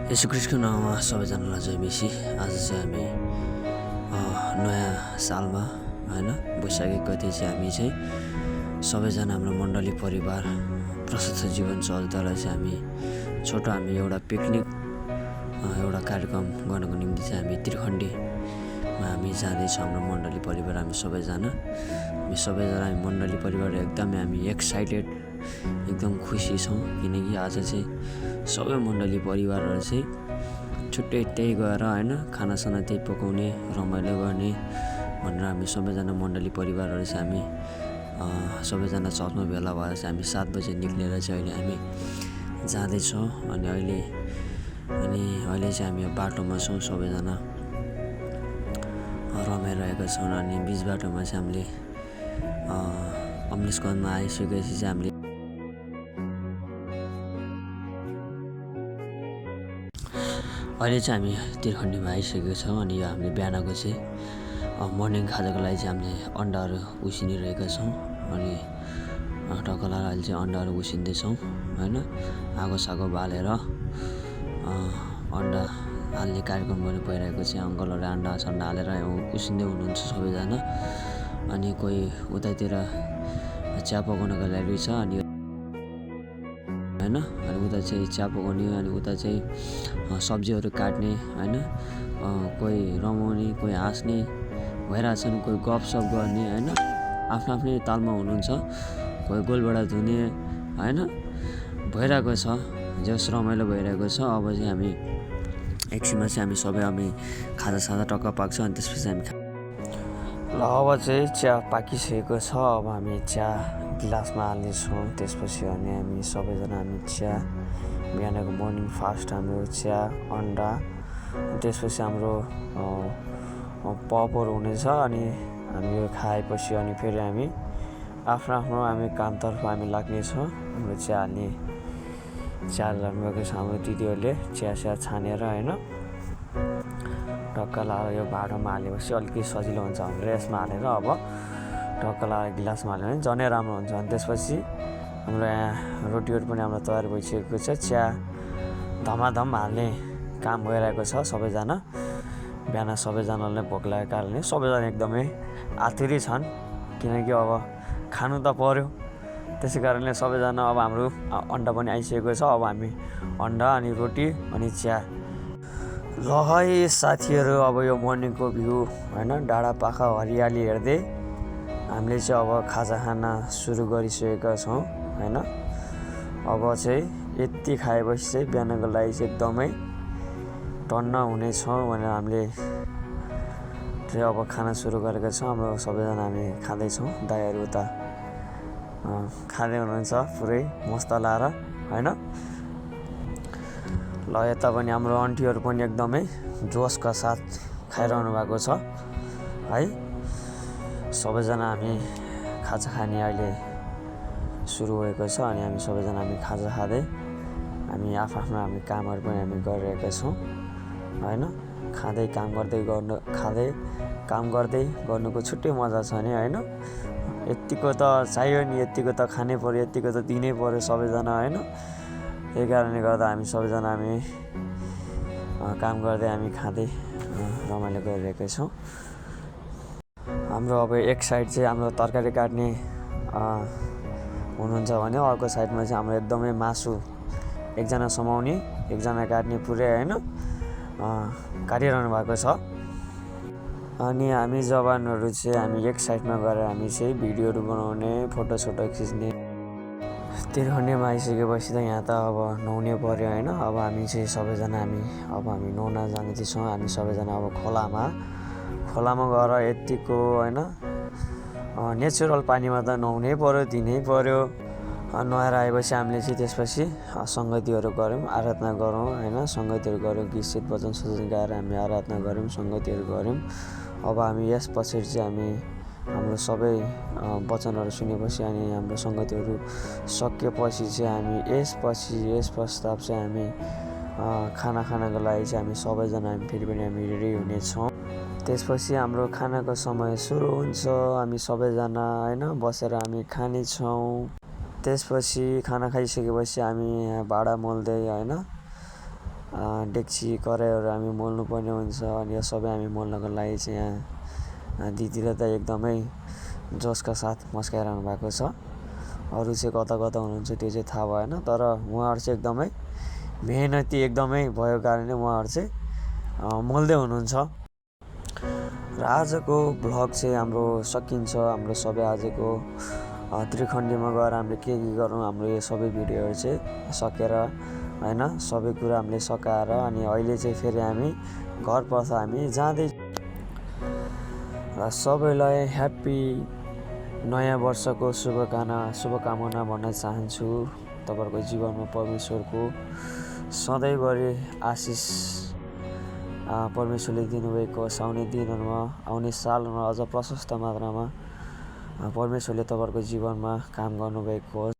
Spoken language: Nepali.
यसु ख्रीष्टको नाममा सबैजनालाई जय मसी। आज चाहिँ हामी नयाँ सालमा होइन वैशाखी गते चाहिँ हामी चाहिँ सबैजना हाम्रो मण्डली परिवार प्रशस्त जीवन चौधद्वारा चाहिँ हामी एउटा पिकनिक एउटा कार्यक्रम गर्नको निम्ति चाहिँ हामी त्रिखण्डीमा हामी जाँदैछौँ। हाम्रो मण्डली परिवार हामी सबैजना हामी मण्डली परिवार एकदमै हामी एक्साइटेड एकदम खुसी छौँ, किनकि आज चाहिँ सबै मण्डली परिवारहरू चाहिँ छुट्टै त्यही गएर होइन खानासाना त्यही पकाउने रमाइलो गर्ने भनेर हामी सबैजना मण्डली परिवारहरू चाहिँ हामी सबैजना चर्चमा भेला भएर चाहिँ हामी 7 बजे निक्लेर चाहिँ अहिले हामी जाँदैछौँ। अनि अहिले चाहिँ हामी बाटोमा छौँ, सबैजना रमाइरहेका छौँ। अनि बिच बाटोमा चाहिँ हामीले अम्लिसगञ्जमा आइसकेपछि चाहिँ हामीले अहिले चाहिँ हामी त्रिखण्डीमा आइसकेको छौँ। अनि यो हामीले बिहानको चाहिँ मर्निङ खाजाको लागि चाहिँ हामीले अन्डाहरू उसिनिरहेका छौँ। अनि टक्क लगाएर अहिले चाहिँ अन्डाहरू उसिन्दैछौँ होइन, आगो सागो बालेर अन्डा हाल्ने कार्यक्रम गर्नु परिरहेको चाहिँ अङ्कलहरू अन्डा हालेर उसिन्दै हुनुहुन्छ सबैजना। अनि कोही उतातिर चिया पकाउनको लागि छ अनि होइन, अनि उता चाहिँ चिया पकाउने, अनि उता चाहिँ सब्जीहरू काट्ने होइन, कोही रमाउने कोही हाँस्ने भइरहेछन्, कोही गफसफ गर्ने होइन, आफ्नो आफ्नै तालमा हुनुहुन्छ, कोही गोलबाट धुने होइन भइरहेको छ, जस रमाइलो भइरहेको छ। अब चाहिँ हामी एकछिनमा चाहिँ हामी खाजासाजा टक्क पाक्छ अनि त्यसपछि हामी ल अब चाहिँ चिया पाकिसकेको छ। अब हामी चिया गिलासमा हाल्नेछौँ। त्यसपछि हामी सबैजना चिया बिहानको मर्निङ फास्ट हाम्रो चिया अन्डा, त्यसपछि हाम्रो पपहरू हुनेछ। अनि हामी यो खाएपछि अनि फेरि हामी आफ्नो हामी कामतर्फ हामी लाग्नेछौँ। हाम्रो चिया लानुभएको छ हाम्रो दिदीहरूले चिया छानेर होइन टक्क लगाएर यो भाँडोमा हालेपछि अलिकति सजिलो हुन्छ भनेर यसमा हालेर अब टक्क लगाएर गिलासमा हाल्यो भने झनै राम्रो हुन्छ। अनि त्यसपछि हाम्रो यहाँ रोटीहरू पनि हाम्रो तयार भइसकेको छ। चिया धमाधम हाल्ने काम भइरहेको छ। सबैजना बिहान सबैजनालाई भोक लागेको कारणले सबैजना एकदमै आतुरी छन्, किनकि अब खानु त पर्यो। त्यसै कारणले सबैजना अब हाम्रो अन्डा पनि आइसकेको छ। अब हामी अन्डा अनि रोटी अनि चिया ल है साथीहरू, अब यो मर्निङको भ्यू होइन डाँडा पाखा हरियाली हेर्दै हामीले चाहिँ अब खाजा खान सुरु गरिसकेका छौँ होइन। अब चाहिँ यति खाएपछि चाहिँ बिहानको लागि चाहिँ एकदमै टन्न हुनेछौँ भनेर हामीले चाहिँ अब खाना सुरु गरेका छौँ। हाम्रो सबैजना हामी खाँदैछौँ, दाइहरू उता खाँदै हुनुहुन्छ पुरै मस्त लाएर होइन। ल यता पनि हाम्रो आन्टीहरू पनि एकदमै जोसका साथ खाइरहनु भएको छ है। सबैजना हामी खाजा खाने अहिले सुरु भएको छ। अनि हामी सबैजना खाजा खाँदै हामी आफ्नो हामी कामहरू पनि हामी गरिरहेका छौँ होइन। खाँदै काम गर्दै गर्नुको छुट्टै मजा छ नि होइन। यतिको त चाहियो नि, यतिको त खानै पर्यो, यतिको त दिनै पर्यो सबैजना होइन। त्यही कारणले गर्दा हामी सबैजना काम गर्दै हामी खाँदै रमाइलो गरिरहेका छौँ। हाम्रो अब एक साइड चाहिँ हाम्रो तरकारी काट्ने हुनुहुन्छ भने अर्को साइडमा चाहिँ हाम्रो एकदमै मासु एकजना समाउने एकजना काट्ने पुरै होइन काटिरहनु भएको छ। अनि हामी जवानहरू चाहिँ हामी एक साइडमा गएर हामी चाहिँ भिडियोहरू बनाउने फोटोसोटो खिच्ने। त्रिखण्डीमा आइसकेपछि त यहाँ त अब नुहाउनै पर्यो होइन। अब हामी चाहिँ सबैजना हामी नुहाउन जाँदैछौँ। हामी सबैजना अब खोलामा गएर यतिको होइन नेचुरल पानीमा त नुहाउनै पर्यो, दिनै पर्यो। नुहाएर आएपछि हामीले चाहिँ त्यसपछि सङ्गतिहरू गऱ्यौँ, आराधना गरौँ होइन। सङ्गतिहरू गऱ्यौँ, गीत सित वचन सजन गाएर हामी आराधना गऱ्यौँ, सङ्गतिहरू गऱ्यौँ। अब हामी यस पछाडि चाहिँ हाम्रो सबै वचनहरू सुनेपछि अनि हाम्रो सङ्गतिहरू सकिएपछि चाहिँ हामी यस पश्चात चाहिँ हामी खाना खानको लागि चाहिँ हामी सबैजना फेरि पनि हामी रेडी हुनेछौँ। त्यसपछि हाम्रो खानाको समय सुरु हुन्छ। हामी सबैजना होइन बसेर हामी खानेछौँ। त्यसपछि खाना खाइसकेपछि हामी भाँडा मोल्दै होइन डेक्ची कराईहरू हामी मोल्नुपर्ने हुन्छ अनि यो सबै हामी मोल्नको लागि चाहिँ यहाँ दिदीले त एकदमै जोसका साथ मस्काइरहनु भएको छ। अरू चाहिँ कता कता हुनुहुन्छ त्यो चाहिँ थाहा भएन, तर उहाँहरू चाहिँ एकदमै मेहनती एकदमै भएको कारणले उहाँहरू चाहिँ मोल्दै हुनुहुन्छ। र आजको भ्लग चाहिँ हाम्रो सकिन्छ। हाम्रो सबै आजको त्रिखण्डीमा गएर हामीले के गरौँ हाम्रो यो सबै भिडियोहरू चाहिँ सकेर होइन, सबै कुरा हामीले सकाएर अनि अहिले चाहिँ फेरि हामी घरतर्फ हामी जाँदै। र सबैलाई ह्याप्पी नयाँ वर्षको शुभकामना भन्न चाहन्छु। तपाईँहरूको जीवनमा परमेश्वरको सधैँभरि आशिष परमेश्वरले दिनुभएको होस्। आउने दिनहरूमा आउने सालमा अझ प्रशस्त मात्रामा परमेश्वरले तपाईँहरूको जीवनमा काम गर्नुभएको होस्।